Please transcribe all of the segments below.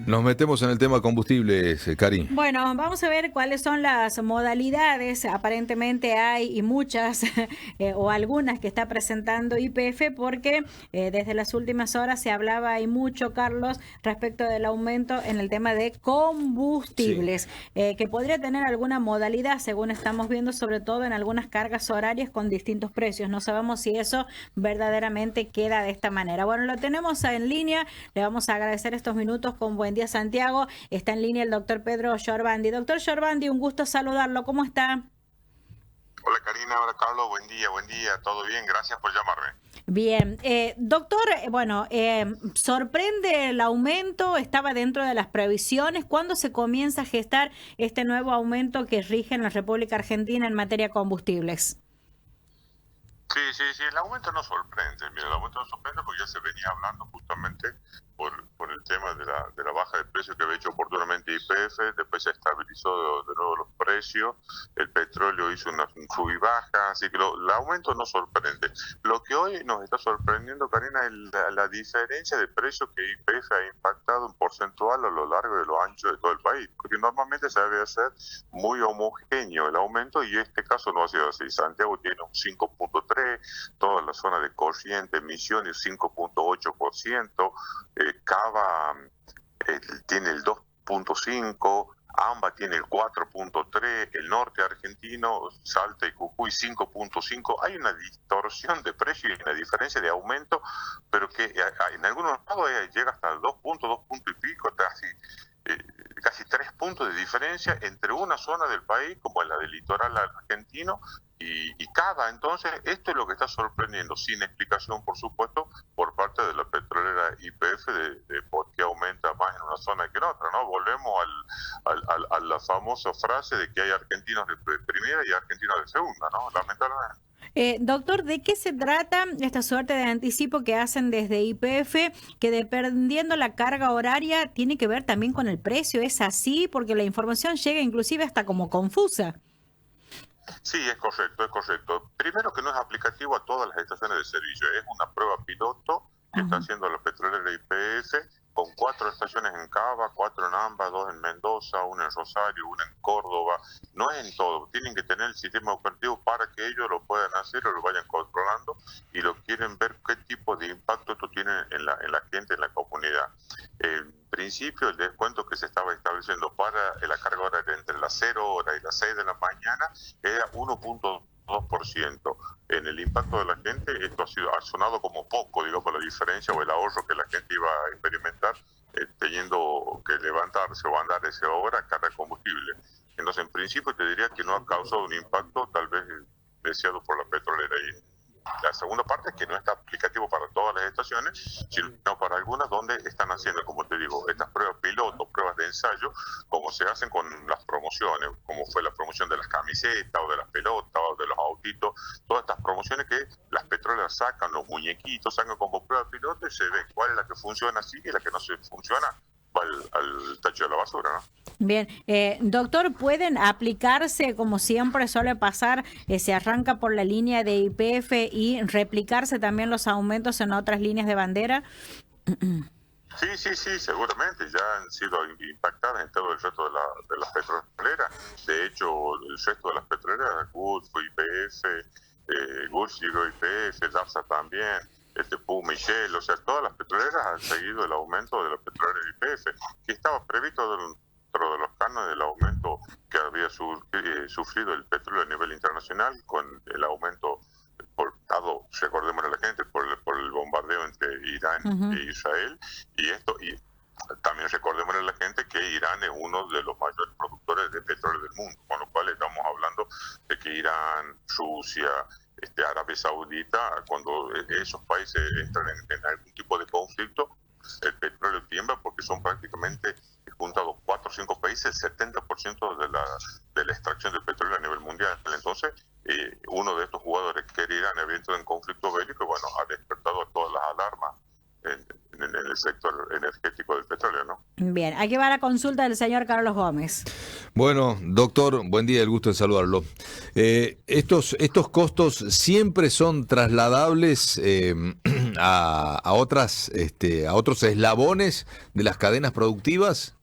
Nos metemos en el tema combustibles, Cari. Bueno, vamos a ver cuáles son las modalidades. Aparentemente hay y muchas o algunas que está presentando YPF porque desde las últimas horas se hablaba y mucho, Carlos, respecto del aumento en el tema de combustibles, que podría tener alguna modalidad, según estamos viendo, sobre todo en algunas cargas horarias con distintos precios. No sabemos si eso verdaderamente queda de esta manera. Bueno, lo tenemos en línea. Le vamos a agradecer estos minutos con Buen Día Santiago. Está en línea el doctor Pedro Yorbandi. Doctor Yorbandi, un gusto saludarlo. ¿Cómo está? Hola Karina, hola Carlos, buen día, todo bien, gracias por llamarme. Bien, doctor, bueno, sorprende el aumento, estaba dentro de las previsiones. ¿Cuándo se comienza a gestar este nuevo aumento que rige en la República Argentina en materia de combustibles? Sí, el aumento no sorprende, mira, el aumento no sorprende porque ya se venía hablando justamente por el tema de la baja de precios que había hecho oportunamente YPF, después se estabilizó de nuevo los precios, el petróleo hizo una sub y baja, así que el aumento no sorprende. Lo que hoy nos está sorprendiendo, Karina, es la diferencia de precios que YPF ha impactado en porcentual a lo largo y lo ancho de todo el país, porque normalmente se debe hacer muy homogéneo el aumento y en este caso no ha sido así. Santiago tiene un 5.3%, toda la zona de Corrientes, Misiones 5.8%, Cava tiene el 2.5%, AMBA tiene el 4.3%, el norte argentino, Salta y Jujuy 5.5%. Hay una distorsión de precio y una diferencia de aumento, pero que en algunos lados llega hasta 2 puntos y pico, casi 3 puntos de diferencia entre una zona del país, como la del litoral argentino, y Cava. Entonces, esto es lo que está sorprendiendo, sin explicación, por supuesto, por parte de la petrolera YPF de por qué aumenta más en una zona que en otra, ¿no? Volvemos a la famosa frase de que hay argentinos de primera y argentinos de segunda, ¿no? Lamentablemente. Doctor, ¿de qué se trata esta suerte de anticipo que hacen desde YPF, que dependiendo la carga horaria tiene que ver también con el precio? ¿Es así? Porque la información llega inclusive hasta como confusa. Sí, es correcto. Primero que no es aplicativo a todas las estaciones de servicio, es una prueba piloto que está haciendo la petrolera YPF con 4 estaciones en Cava, 4 en AMBA, 2 en Mendoza, 1 en Rosario, 1 en Córdoba. No es en todo, tienen que tener el sistema operativo para que ellos lo puedan hacer o lo vayan controlando y lo quieren ver qué tipo de impacto esto tiene en la gente, en la comunidad. En principio, el descuento que se estaba estableciendo para la carga horaria entre las 0 horas y las 6 de la mañana era 1.2%. En el impacto de la gente, esto ha sonado como poco, digamos, la diferencia o el ahorro que la gente iba a experimentar teniendo que levantarse o andar esa hora a carga de combustible. Entonces, en principio, te diría que no ha causado un impacto tal vez deseado por la petrolera. Y la segunda parte es que no está aplicativo para todas las estaciones, sino para algunas donde están haciendo, como te digo, estas pruebas piloto, pruebas de ensayo, como se hacen con las promociones, como fue la promoción de las camisetas o de las pelotas o de los autitos, todas estas promociones que las petroleras sacan, los muñequitos, sacan como prueba piloto y se ve cuál es la que funciona así y la que no se funciona va al tacho de la basura, ¿no? Bien, doctor, ¿pueden aplicarse como siempre suele pasar? Se arranca por la línea de YPF y replicarse también los aumentos en otras líneas de bandera. Sí, seguramente ya han sido impactadas en todo el resto de las petroleras. De hecho, el resto de las petroleras, Gulf, YPF, Gulf llegó YPF, DAPSA también, Puma y Shell, o sea, todas las petroleras han seguido el aumento de la petrolera YPF, que estaba previsto dentro de los cánones del aumento que había sufrido el petróleo a nivel internacional, con el aumento recordemos a la gente, por el bombardeo entre Irán e Israel, y también recordemos a la gente que Irán es uno de los mayores productores de petróleo del mundo, con lo cual estamos hablando de que Irán, Rusia, Arabia Saudita, cuando esos países entran en algún tipo de conflicto, el petróleo tiembla porque son prácticamente juntados 4 o 5 países, el 70% de la extracción del petróleo a nivel mundial. Entonces, uno de estos jugadores que era Irán había entrado en conflicto bélico, bueno, ha despertado todas las alarmas en el sector energético del petróleo, ¿no? Bien, aquí va la consulta del señor Carlos Gómez. Bueno, doctor, buen día, el gusto de saludarlo. Estos costos siempre son trasladables a otras, a otros eslabones de las cadenas productivas?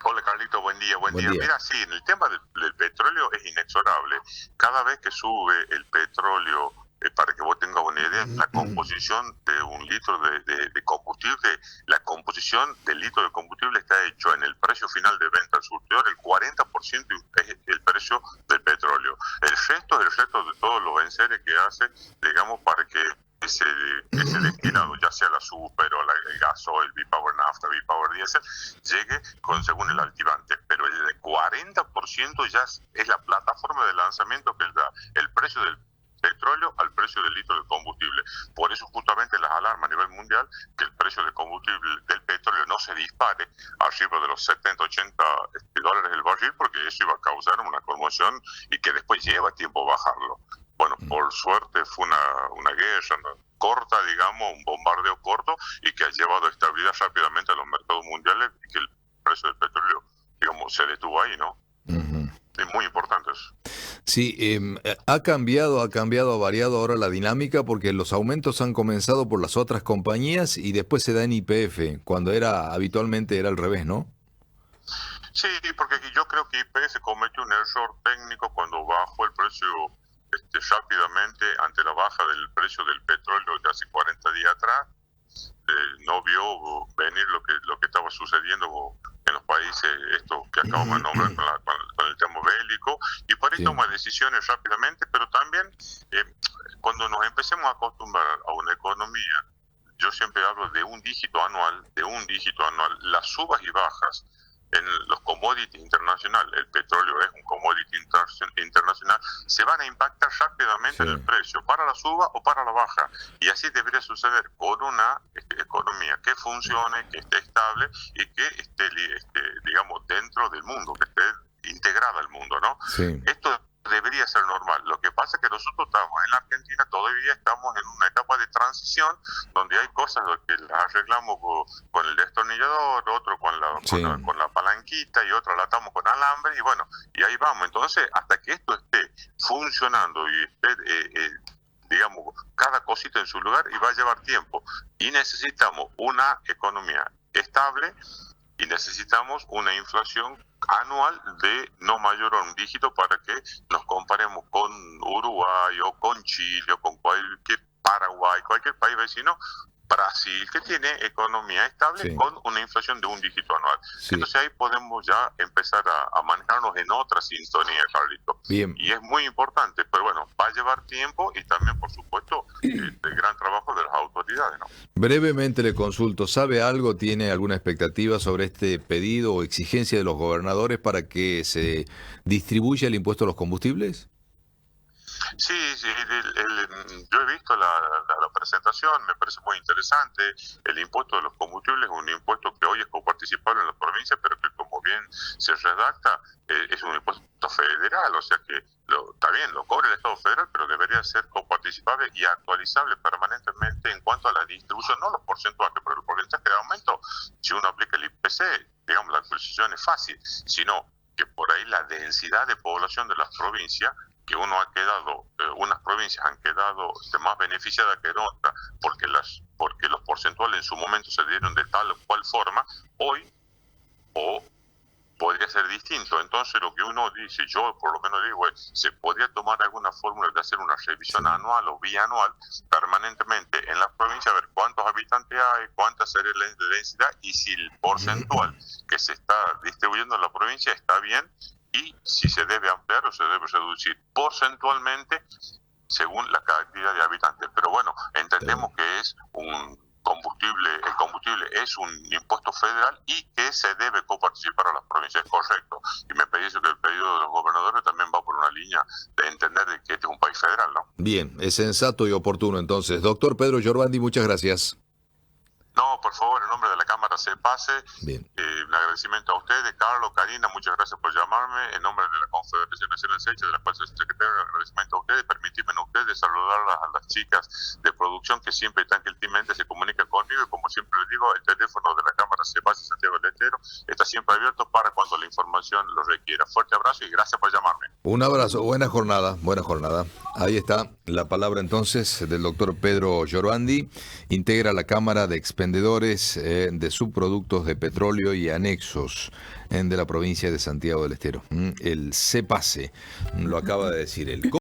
Hola Carlito, buen día, buen Buen día. día. Mira, sí, en el tema del petróleo es inexorable. Cada vez que sube el petróleo, para que vos tengas una idea, la composición de un litro de combustible, la composición del litro de combustible está hecho en el precio final de venta al surtidor, el 40% es el precio del petróleo. El resto es el resto de todos los enseres que hace, digamos, para que ese destinado, ya sea la super o el gasoil, B-Power Nafta, B-Power Diesel, llegue según el activante. Pero el 40% ya es la plataforma de lanzamiento que da el precio del petróleo al precio del litro de combustible. Por eso justamente las alarmas a nivel mundial que el precio del combustible del petróleo no se dispare arriba de los 70, 80 dólares el barril, porque eso iba a causar una conmoción y que después lleva tiempo bajarlo. Bueno, por suerte fue una guerra corta, digamos, un bombardeo corto y que ha llevado estabilidad rápidamente a los mercados mundiales y que el precio del petróleo, digamos, se detuvo ahí, ¿no? Ujú. Es muy importante eso. Sí, ha cambiado, ha variado ahora la dinámica porque los aumentos han comenzado por las otras compañías y después se da en YPF, cuando habitualmente era al revés, ¿no? Sí, porque yo creo que YPF cometió un error técnico cuando bajó el precio rápidamente ante la baja del precio del petróleo de hace 40 días atrás. No vio venir lo que estaba sucediendo en los países estos que acabamos de nombrar con el tema bélico, y por ahí Sí. toma decisiones rápidamente, pero también cuando nos empecemos a acostumbrar a una economía, yo siempre hablo de un dígito anual, las subas y bajas en los commodities internacionales, el petróleo es un commodity internacional, se van a impactar rápidamente en el precio, para la suba o para la baja. Y así debería suceder con una economía que funcione, que esté estable y que esté, digamos, dentro del mundo, que esté integrada al mundo, ¿no? Sí. Esto debería ser normal. Lo que pasa es que nosotros estamos en la Argentina, todavía estamos en una etapa de transición donde hay cosas que las arreglamos con el destornillador, otro con la palanquita y otra la atamos con alambre y bueno, y ahí vamos. Entonces, hasta que esto esté funcionando y esté, digamos, cada cosita en su lugar, y va a llevar tiempo. Y necesitamos una economía estable y necesitamos una inflación anual de no mayor a un dígito para que nos comparemos con Uruguay o con Chile o con cualquier Paraguay, cualquier país vecino, Brasil, que tiene economía estable, Sí. con una inflación de un dígito anual. Sí. Entonces ahí podemos ya empezar a manejarnos en otra sintonía, Carlito. Bien. Y es muy importante, pero bueno, va a llevar tiempo y también, por supuesto, el gran trabajo de las autoridades, ¿no? Brevemente le consulto, ¿sabe algo, tiene alguna expectativa sobre este pedido o exigencia de los gobernadores para que se distribuya el impuesto a los combustibles? Sí, yo he visto la presentación, me parece muy interesante. El impuesto de los combustibles es un impuesto que hoy es coparticipable en la provincia, pero que como bien se redacta, es un impuesto federal, o sea que está bien, lo cobra el Estado federal, pero debería ser coparticipable y actualizable permanentemente en cuanto a la distribución, no los porcentajes, pero el porcentaje de aumento, si uno aplica el IPC, digamos, la actualización es fácil, sino que por ahí la densidad de población de las provincias, que uno ha quedado, unas provincias han quedado más beneficiadas que otras, porque los porcentuales en su momento se dieron de tal o cual forma, hoy o podría ser distinto. Entonces lo que uno dice, yo por lo menos digo, se podría tomar alguna fórmula de hacer una revisión anual o bianual permanentemente en la provincia, a ver cuántos habitantes hay, cuántas sería la densidad y si el porcentual que se está distribuyendo en la provincia está bien, y si se debe ampliar o se debe reducir porcentualmente según la cantidad de habitantes. Pero bueno, entendemos que es un combustible, el combustible es un impuesto federal y que se debe coparticipar a las provincias, correcto. Y me parece que el pedido de los gobernadores también va por una línea de entender de que este es un país federal, ¿no? Bien, es sensato y oportuno entonces. Doctor Pedro Giorvandi, muchas gracias. No, por favor, en nombre de la Cámara CEPACE, Bien. un agradecimiento a ustedes, Carlos, Karina, muchas gracias por llamarme. En nombre de la Confederación Nacional Seiche, de la cual soy secretario, un agradecimiento a ustedes. Permítanme a ustedes saludar a las chicas de producción que siempre tan gentilmente se comunican conmigo. Y como siempre les digo, el teléfono de la Cámara CEPACE Santiago del Estero está siempre abierto para cuando la información lo requiera. Fuerte abrazo y gracias por llamarme. Un abrazo, buena jornada, buena jornada. Ahí está la palabra entonces del doctor Pedro Llorandi, integra la Cámara de Expendedores de Subproductos de Petróleo y Anexos de la provincia de Santiago del Estero. El CEPACE, lo acaba de decir él.